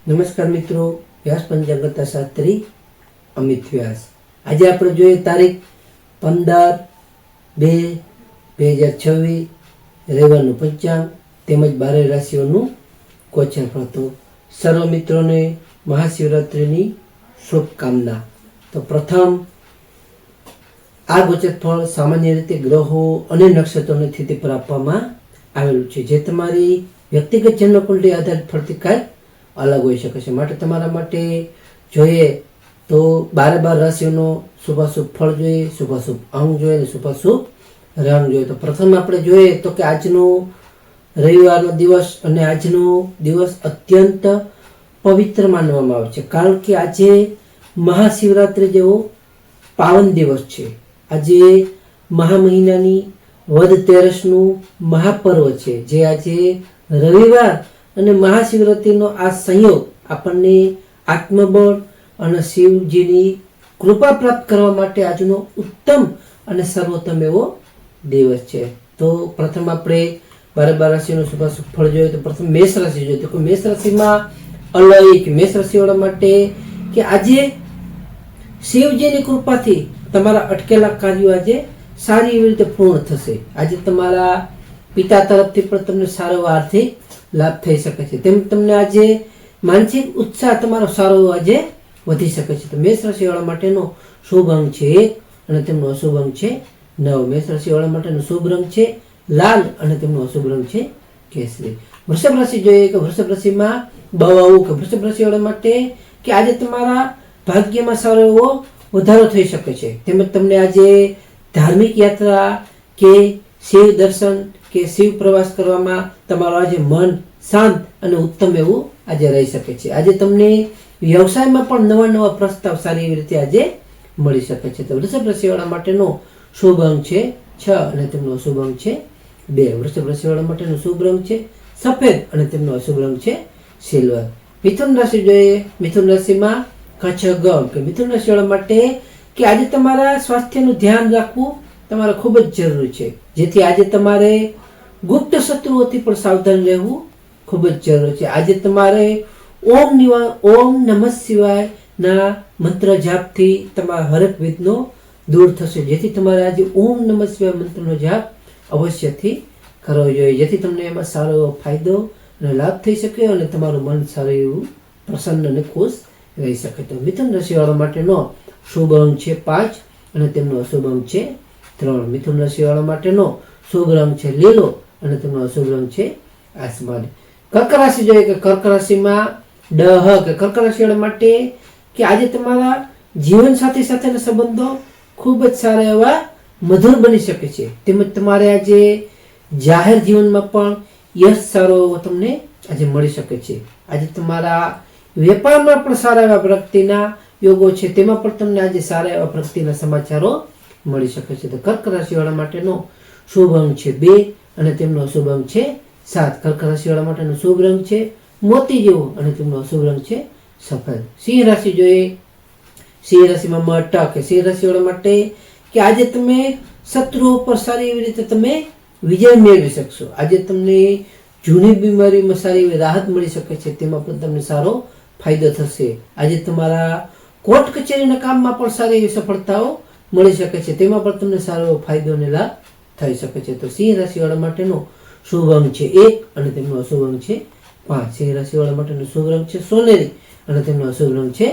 નમસ્કાર મિત્રો, વ્યાસ પંચાંગતા શાસ્ત્રી અમિત વ્યાસ. આજે આપણે જોઈએ તારીખ 15/2/2026 રવિવારનું પંચાંગ તેમજ 12 રાશિઓનું ગોચર ફળ. તો સર્વ મિત્રોને મહાશિવરાત્રિની શુભકામના. તો પ્રથમ આ ગોચર ફળ સામાન્ય રીતે ગ્રહો અને નક્ષત્રોની સ્થિતિ પર આપવામાં આવેલું છે, જે તમારી વ્યક્તિગત જન્મકુંડળી આધારિત ફળથી કાંઈ અલગ હોઈ શકે છે. માટે તમારા માટે જોઈએ તો 12 રાશિઓનો શુભાશુભ ફળ જોઈએ, શુભાશુભ અંગ જોઈએ અને શુભાશુભ રંગ જોઈએ. તો પ્રથમ આપણે જોઈએ તો કે આજનો રવિવારનો દિવસ અને આજનો દિવસ અત્યંત પવિત્ર માનવામાં આવે છે, કારણ કે આજે મહાશિવરાત્રિ જેવો પાવન દિવસ છે. આજે મહા મહિનાની વદ તેરસનું મહાપર્વ છે, જે આજે રવિવાર અને મહાશિવરાત્રિનો આ સંયોગ આપણને આત્મબળ અને શિવજીની કૃપા પ્રાપ્ત કરવા માટે આજનો ઉત્તમ અને સર્વોત્તમ એવો દિવસ છે. તો પ્રથમ આપણે 12 રાશિનું શુભાશુભ ફળ જોઈએ. તો પ્રથમ મેષ રાશિ જોઈએ. તો મેષ રાશિમાં અલૌકિક મેષ રાશિવાળા માટે કે આજે શિવજીની કૃપાથી તમારા અટકેલા કાર્યો આજે સારી એવી રીતે પૂર્ણ થશે. આજે તમારા પિતા તરફથી પણ તમને સારો આર્થિક લાભ થઈ શકે છે. તેમ તમને આજે માનસિક ઉત્સાહ તમારો સારો આજે વધી શકે છે. તો મેષ રાશિવાળા માટેનો શુભ અંગ છે 1 અને તેમનો અશુભ અંગ છે 9. મેષ રાશિવાળા માટેનો શુભ રંગ છે લાલ અને તેમનો અશુભ રંગ છે કેસરી. વૃષભ રાશિ જોઈએ કે વૃષભ રાશિમાં બવાવું કે વૃષભ રાશિવાળા માટે કે આજે તમારા ભાગ્યમાં સારો એવો વધારો થઈ શકે છે. તેમજ તમને આજે ધાર્મિક યાત્રા કે શિવ દર્શન કે શિવ પ્રવાસ કરવામાં તમારું આજે મન શાંત અને ઉત્તમ એવું આજે રહી શકે છે. આજે તમને વ્યવસાયમાં પણ નવા પ્રસ્તાવ સારી એવી રીતે આજે મળી શકે છે. તો વૃષભ રાશિવાળા માટેનો શુભ અંગ છે 6 અને તેમનો અશુભ અંગ છે 2. વૃષભ રાશિવાળા માટેનો શુભ રંગ છે સફેદ અને તેમનો અશુભ રંગ છે સિલ્વર. મિથુન રાશિ જોઈએ. મિથુન રાશિમાં કચ્છ ગમ કે મિથુન રાશિવાળા માટે કે આજે તમારા સ્વાસ્થ્યનું ધ્યાન રાખવું તમારે ખૂબ જ જરૂરી છે, જેથી આજે તમારે ગુપ્ત શત્રુઓથી પણ સાવધાન રહેવું ખૂબ જ જરૂરી છે. આજે તમારે ઓમ નમઃ શિવાય ના મંત્ર જાપથી તમારા હરેક વિઘ્નો દૂર થશે, જેથી તમારે આજે ઓમ નમઃ શિવાય મંત્રનો જાપ અવશ્યથી કરવો જોઈએ, જેથી તમને એમાં સારો એવો ફાયદો અને લાભ થઈ શકે અને તમારું મન સારું એવું પ્રસન્ન અને ખુશ રહી શકે. તો મિથુન રાશિવાળા માટેનો શુભ અંગ છે 5 અને તેમનો અશુભ અંગ છે 3. મિથુન રાશિવાળા માટેનો શુભ રંગ છે લીલો અને તેમનો અશુભ રંગ છે આસમાની. કર્ક રાશિ જોઈએ કે કર્ક રાશિમાં કે કર્ક રાશિવાળા માટે કે આજે તમારા જીવન સાથી સાથેના સંબંધો ખૂબ જ સારા એવા મધુર બની શકે છે. તેમજ તમારે આજે જાહેર જીવનમાં પણ યશ સારો એવો તમને આજે મળી શકે છે. આજે તમારા વેપારમાં પણ સારા એવા પ્રગતિના યોગો છે, તેમાં પણ તમને આજે સારા એવા પ્રગતિના સમાચારો મળી શકે છે. તો કર્ક રાશિવાળા માટેનો શુભ અંગ છે 2 અને તેમનો અશુભ અંગ છે 7. કર્ક રાશિવાળા માટેનો શુભ રંગ છે મોતી જેવો અને તેમનો અશુભ રંગ છે સફેદ. સિંહ રાશિ જોઈએ. સિંહ રાશિમાં મટક કે સિંહ રાશિવાળા માટે કે આજે તમે શત્રુઓ પર સારી એવી રીતે તમે વિજય મેળવી શકશો. આજે તમને જૂની બીમારીમાં સારી એવી રાહત મળી શકે છે, તેમાં પણ તમને સારો ફાયદો થશે. આજે તમારા કોર્ટ કચેરીના કામમાં પણ સારી એવી સફળતાઓ મળી શકે છે, તેમાં પણ તમને સારો ફાયદો અને લાભ થઈ શકે છે. તો સિંહ રાશિવાળા માટેનો શુભ અંગ છે 1 અને તેમનો અશુભ અંગ છે 5. સિંહ રાશિવાળા માટેનો શુભ રંગ છે સોનેરી અને તેમનો અશુભ રંગ છે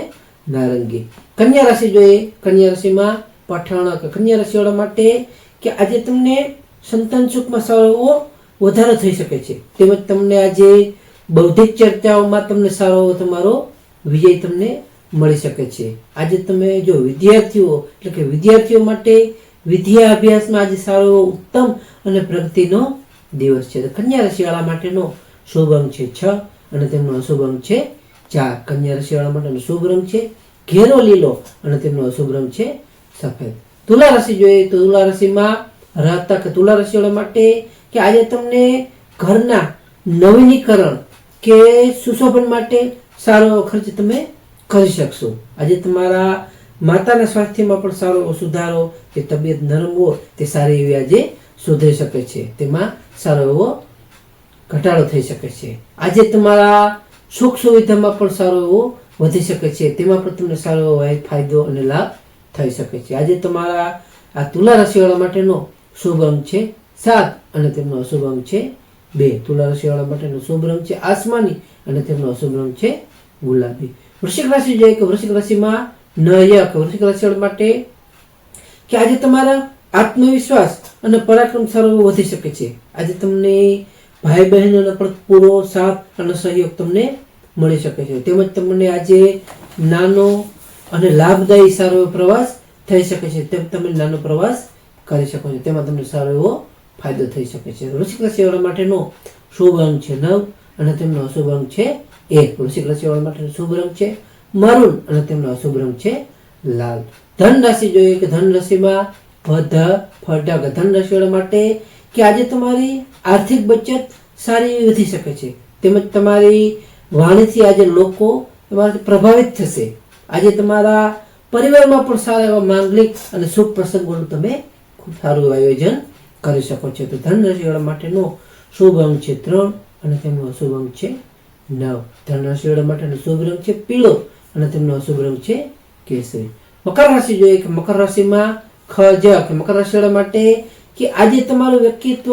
નારંગી. કન્યા રાશિ જોઈએ. કન્યા રાશિમાં પઠાણ કે કન્યા રાશિવાળા માટે કે આજે તમને સંતાન સુખમાં સારો એવો વધારો થઈ શકે છે. તેમજ તમને આજે બૌદ્ધિક ચર્ચાઓમાં તમને સારો એવો તમારો વિજય તમને મળી શકે છે. આજે તમે જો વિદ્યાર્થીઓ એટલે કે વિદ્યાર્થીઓ માટે વિદ્યા અભ્યાસમાં આજે સારો એવો ઉત્તમ અને પ્રગતિનો દિવસ છે. તો કન્યા રાશિવાળા માટેનો શુભ અંગ છે 6 અને તેમનો અશુભ અંગ છે 4. કન્યા રાશિવાળા માટેનો શુભ રંગ છે ઘેરો લીલો અને તેમનો અશુભ રંગ છે સફેદ. તુલા રાશિ જોઈએ. તો તુલા રાશિમાં રહેતા કે તુલા રાશિવાળા માટે કે આજે તમને ઘરના નવીનીકરણ કે સુશોભન માટે સારો એવો ખર્ચ તમે કરી શકશો. આજે તમારા માતાના સ્વાસ્થ્યમાં પણ સારો એવો સુધારો, કે તબિયત નરમ હોય તે સારી એવી આજે સુધરી શકે છે, તેમાં સારો એવો ઘટાડો થઈ શકે છે. આજે તમારા સુખ સુવિધામાં પણ સારો એવો વધી શકે છે, તેમાં પણ તમને સારો એવો ફાયદો અને લાભ થઈ શકે છે. આજે તમારા આ તુલા રાશિવાળા માટેનો શુભ અંક છે 7 અને તેમનો અશુભ અંક છે 2. તુલા રાશિવાળા માટેનો શુભ રંગ છે આસમાની અને તેમનો અશુભ રંગ છે ગુલાબી. વૃશ્ચિક રાશિ જોઈએ કે વૃશ્ચિક રાશિમાં નયક વૃશ્ચિક રાશિવાળા માટે કે આજે તમારા આત્મવિશ્વાસ અને પરાક્રમ સારો એવો વધી શકે છે. આજે તમને ભાઈ બહેનોનો પણ પૂરો સાથ અને સહયોગ તમને મળી શકે છે. તેમજ તમને આજે નાનો અને લાભદાયી સારો એવો પ્રવાસ થઈ શકે છે. તેમ તમે નાનો પ્રવાસ કરી શકો છો, તેમાં તમને સારો એવો ફાયદો થઈ શકે છે. વૃશ્ચિક રાશિવાળા માટેનો શુભ અંક છે 9 અને તેમનો અશુભ અંક છે 1. વૃશ્ચિક રાશિવાળા માટેનો શુભ રંગ છે મરૂન અને તેમનો અશુભ રંગ છે લાલ. ધન રાશિ જોઈએ કે ધન રાશિમાં ફટાક ધન રાશિવાળા માટે કે આજે તમારી આર્થિક બચત સારી એવી વધી શકે છે. તેમજ તમારી વાણીથી આજે લોકો તમારાથી પ્રભાવિત થશે. આજે તમારા પરિવારમાં પણ સારા એવા માંગલિક અને શુભ પ્રસંગોનું તમે ખૂબ સારું એવું આયોજન કરી શકો છો. તો ધન રાશિવાળા માટેનો શુભ અંક છે 3 અને તેમનો અશુભ અંક છે 9. ધન રાશિવાળા માટેનો શુભ રંગ છે પીળો અને તેમનો અશુભ રંગ છે કેસરી. મકર રાશિ જોઈએ કે મકર રાશિમાં મકર રાશિવાળા માટે કે આજે તમારું વ્યક્તિત્વ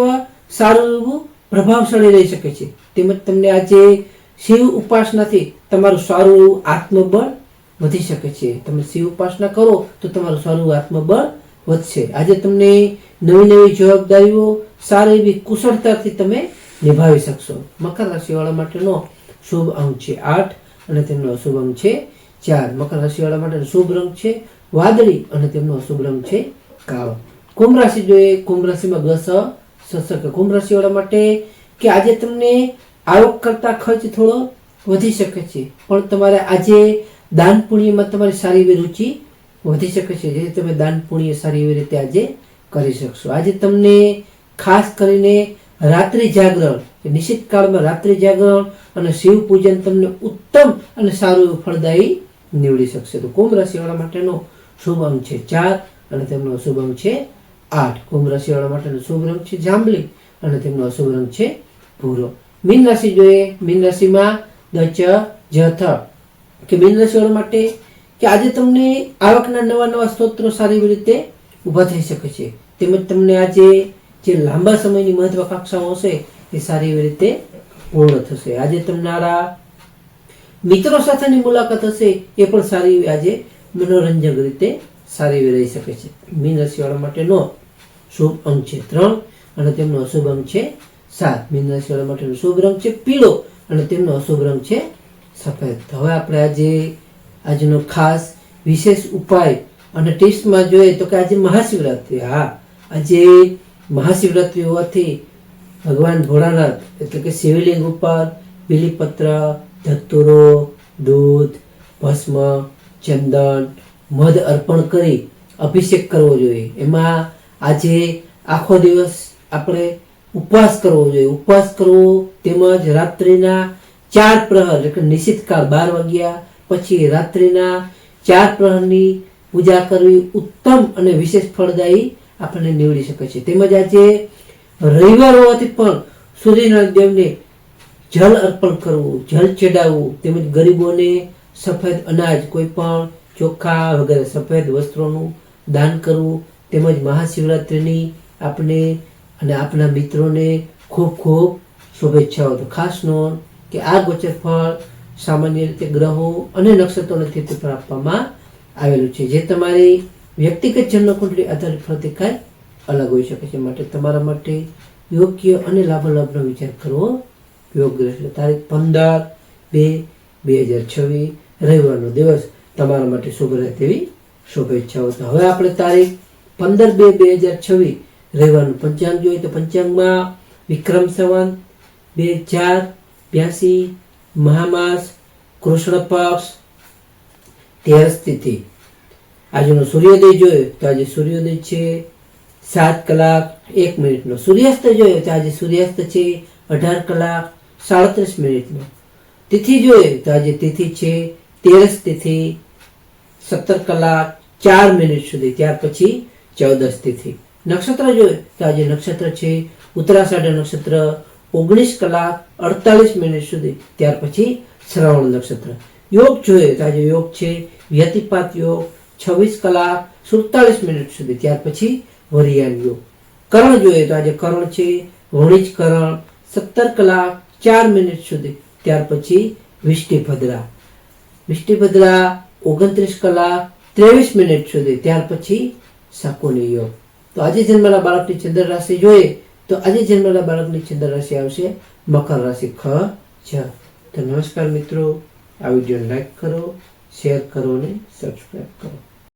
સારું એવું પ્રભાવશાળી રહી શકે છે. તેમજ તમને આજે શિવ ઉપાસનાથી તમારું સારું એવું આત્મબળ વધી શકે છે. તમે શિવ ઉપાસના કરો તો તમારું સારું આત્મબળ વધશે. આજે તમને નવી નવી જવાબદારીઓ સારી એવી કુશળતાથી તમે નિભાવી શકશો. મકર રાશિવાળા માટેનો શુભ અંક છે 8 અને તેમનો અશુભ અંક છે 4. મકર રાશિવાળા માટેનો શુભ રંગ છે વાદળી અને તેમનો અશુભ રંગ છે કાળો. કુંભ રાશિ જોઈએ. કુંભ રાશિમાં કુંભ રાશિવાળા માટે કે આજે તમને આવક કરતા ખર્ચ થોડો વધી શકે છે, પણ તમારે આજે દાન પુણ્યમાં તમારી સારી એવી રુચિ વધી શકે છે, જેથી તમે દાન પુણ્ય સારી એવી રીતે આજે કરી શકશો. આજે તમને ખાસ કરીને રાત્રિ જાગરણ નિશ્ચિત કાળમાં રાત્રિ જાગરણ અને શિવ પૂજન તમને ઉત્તમ અને સારું એવું ફળદાયી નીવડી શકશે. તો કુંભ રાશિવાળા માટેનો શુભ અંક છે 4 અને તેમનો અશુભ અંક છે 8. કુંભ રાશિવાળા માટેનો શુભ રંગ છે જાંબલી અને તેમનો અશુભ રંગ છે ભૂરો. મીન રાશિ જોઈએ. મીન રાશિમાં કે મીન રાશિવાળા માટે કે આજે તમને આવકના નવા સ્ત્રોતો સારી એવી રીતે ઊભા થઈ શકે છે. તેમજ તમને આજે જે લાંબા સમયની મહત્વાકાંક્ષાઓ હશે એ સારી એવી રીતે પૂર્ણ થશે. આજે તમારા મિત્રો સાથેની મુલાકાત હશે એ પણ સારી એવી આજે મનોરંજક રીતે સારી એવી રહી શકે છે. મીન રાશિવાળા માટેનો શુભ અંક છે 3 અને તેમનો અશુભ અંક છે 7. મીન રાશિવાળા માટેનો શુભ રંગ છે પીળો અને તેમનો અશુભ રંગ છે સફેદ. હવે આપણે આજનો ખાસ વિશેષ ઉપાય અને ટિપ્સમાં જોઈએ તો કે આજે મહાશિવરાત્રિ. આજે મહાશિવરાત્રિ હોવાથી ભગવાન ભોળાનાથ એટલે કે શિવલિંગ ઉપર બીલીપત્ર, ધતુરો, દૂધ, ભસ્મ, ચંદન, મધ અર્પણ કરી અભિષેક કરવો જોઈએ. એમાં આજે આખો દિવસ આપણે ઉપવાસ કરવો જોઈએ. ઉપવાસ કરવો તેમજ રાત્રિના 4 પ્રહર એટલે નિશ્ચિત કાળ 12 વાગ્યા પછી રાત્રિના 4 પ્રહરની પૂજા કરવી ઉત્તમ અને વિશેષ ફળદાયી આપણને નીવડી શકે છે. તેમજ આજે રવિવાર હોવાથી પણ સૂર્યનારાયણ દેવને જલ અર્પણ કરવું, જલ ચડાવવું, તેમજ ગરીબોને સફેદ અનાજ કોઈ પણ ચોખા વગેરે સફેદ વસ્ત્રોનું દાન કરવું, તેમજ મહાશિવરાત્રિની આપણે અને આપણા મિત્રોને ખૂબ ખૂબ શુભેચ્છાઓ. તો ખાસ નોંધ કે આ ગોચર ફળ સામાન્ય રીતે ગ્રહો અને નક્ષત્રોની સ્થિતિ પર આપવામાં આવેલું છે, જે તમારી વ્યક્તિગત જન્મકુંડળી આધારિત ફળથી કાંઈ અલગ હોઈ શકે છે. માટે તમારા માટે યોગ્ય અને લાભાલાભનો વિચાર કરવો યોગ્ય રહેશે. તારીખ 15/2/2026 રવિવારનો દિવસ તમારા માટે શુભ રહે તેવી શુભેચ્છાઓ. તો હવે આપણે તારીખ 15/2/2026 રવિવારનું પંચાંગ જોઈએ તો પંચાંગમાં વિક્રમ સંવત 2082 મહામાસ કૃષ્ણ પક્ષ 13 તિથિ. આજનો સૂર્યોદય જોયો તો આજે સૂર્યોદય છે 7 કલાક 1 મિનિટનો. સૂર્યાસ્ત જોયો તો આજે સૂર્યાસ્ત છે 18 કલાક 37 મિનિટનો. તિથિ જોઈએ તો આજે તિથિ છે 13 તિથિ 17 કલાક 4 મિનિટ સુધી, ત્યાર પછી 14 તિથિ. નક્ષત્ર જોઈએ તો આજે નક્ષત્ર છે ઉત્તરાષાઢ નક્ષત્ર 19 કલાક 48 મિનિટ સુધી, ત્યાર પછી શ્રવણ નક્ષત્ર. યોગ જોઈએ તો આજે યોગ છે વ્યતિપાત યોગ 26 કલાક 47 મિનિટ સુધી, ત્યાર પછી વરિયાળ યોગ. કરણ જોઈએ તો આજે કરણ છે વણિજ કરણ 17 કલાક 4 મિનિટ સુધી, ત્યાર પછી વિષ્ટિભદ્રા. વિષ્ટિભદ્રા 29 કલાક 23 મિનિટ સુધી, ત્યાર પછી શકુની યોગ. તો આજે જન્મેલા બાળકની ચંદ્ર રાશિ જોઈએ તો આજે જન્મેલા બાળકની ચંદ્ર રાશિ આવશે મકર રાશિ ખ છ. તો નમસ્કાર મિત્રો, આ વિડીયો લાઈક કરો, શેર કરો અને સબસ્ક્રાઈબ કરો.